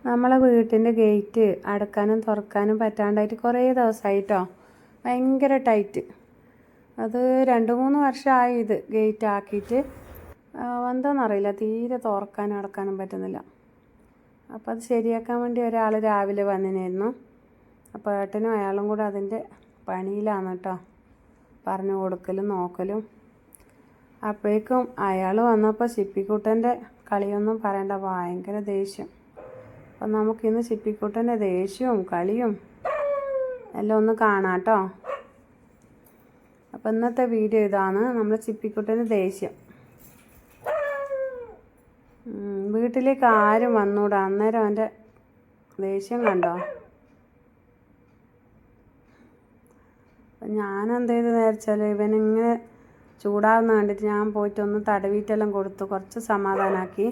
നമ്മളെ വീട്ടിൻ്റെ ഗേറ്റ് അടക്കാനും തുറക്കാനും പറ്റാണ്ടായിട്ട് കുറേ ദിവസമായിട്ടോ. ഭയങ്കര ടൈറ്റ്. അത് 2-3 വർഷമായി ഇത് ഗേറ്റ് ആക്കിയിട്ട്. എന്താണെന്നറിയില്ല, തീരെ തുറക്കാനും അടക്കാനും പറ്റുന്നില്ല. അപ്പോൾ അത് ശരിയാക്കാൻ വേണ്ടി ഒരാൾ രാവിലെ വന്നിനായിരുന്നു. അപ്പോൾ ഏട്ടനും അയാളും കൂടെ അതിൻ്റെ പണിയിലാണ് കേട്ടോ, പറഞ്ഞു കൊടുക്കലും നോക്കലും. അപ്പോഴേക്കും അയാൾ വന്നപ്പോൾ ചിപ്പിക്കുട്ടൻ്റെ കളിയൊന്നും പറയണ്ട, ഭയങ്കര ദേഷ്യം. അപ്പം നമുക്കിന്ന് ചിപ്പിക്കുട്ടൻ്റെ ദേഷ്യവും കളിയും എല്ലാം ഒന്ന് കാണാം കേട്ടോ. അപ്പം ഇന്നത്തെ വീഡിയോ ഇതാണ്, നമ്മൾ ചിപ്പിക്കുട്ടൻ്റെ ദേഷ്യം. വീട്ടിലേക്ക് ആരും വന്നൂടാ, അന്നേരം അവൻ്റെ ദേഷ്യം കണ്ടോ. അപ്പം ഞാനെന്ത് ചെയ്ത് നേരിച്ചാൽ ഇവനിങ്ങനെ ചൂടാവുന്ന കണ്ടിട്ട് ഞാൻ പോയിട്ടൊന്ന് തടവിയിട്ടെല്ലാം കൊടുത്തു, കുറച്ച് സമാധാനമാക്കി.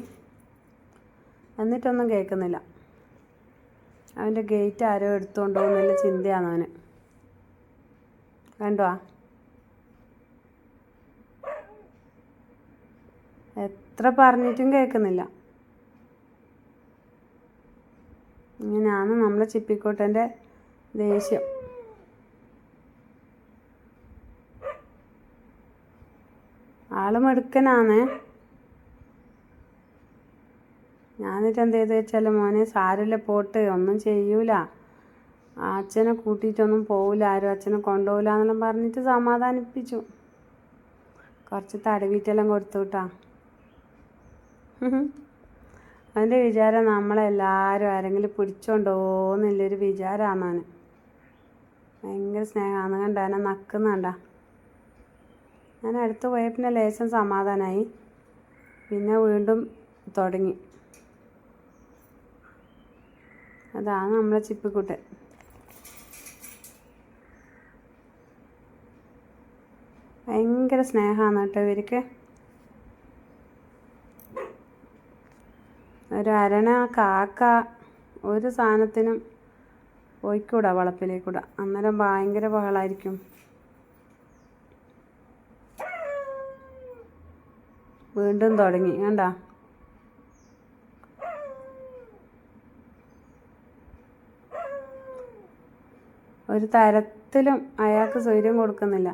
എന്നിട്ടൊന്നും കേൾക്കുന്നില്ല. അവൻ്റെ ഗേറ്റ് ആരോ എടുത്തുകൊണ്ട് പോകുന്നില്ല ചിന്തയാണ് അവന്. കണ്ടോ, എത്ര പറഞ്ഞിട്ടും കേൾക്കുന്നില്ല. ഇങ്ങനെയാണ് നമ്മളെ ചിപ്പിക്കുട്ടൻ്റെ ദേഷ്യം. ആള് മെടുക്കനാണ്. ഞാനിട്ട് എന്ത് ചെയ്ത് വെച്ചാൽ, മോനെ സാരില്ല, പോട്ട് ഒന്നും ചെയ്യൂല, അച്ഛനെ കൂട്ടിയിട്ടൊന്നും പോവില്ല, ആരും അച്ഛനെ കൊണ്ടുപോകില്ല എന്നെല്ലാം പറഞ്ഞിട്ട് സമാധാനിപ്പിച്ചു. കുറച്ച് തടവിട്ടെല്ലാം കൊടുത്തു കേട്ടാ. അവൻ്റെ വിചാരം നമ്മളെല്ലാവരും ആരെങ്കിലും പിടിച്ചോണ്ടോന്നുള്ളൊരു വിചാരമാണ് അവന്. ഭയങ്കര സ്നേഹമാണ്. കണ്ട അവനെ നക്കുന്നുണ്ട. ഞാൻ അടുത്ത് പോയ പിന്നെ ലേശം സമാധാനമായി, പിന്നെ വീണ്ടും തുടങ്ങി. അതാണ് നമ്മളെ ചിപ്പിക്കുട്ടൻ. ഭയങ്കര സ്നേഹമാണ് കേട്ടോ ഇവർക്ക്. ഒരു അരണ കാക്ക ഒരു സാധനത്തിനും പോയിക്കൂടാ വളപ്പിലേക്കൂടാ, അന്നേരം ഭയങ്കര ബഹളമായിരിക്കും. വീണ്ടും തുടങ്ങി കണ്ട. ഒരു തരത്തിലും അയാൾക്ക് സ്വൈര്യം കൊടുക്കുന്നില്ല.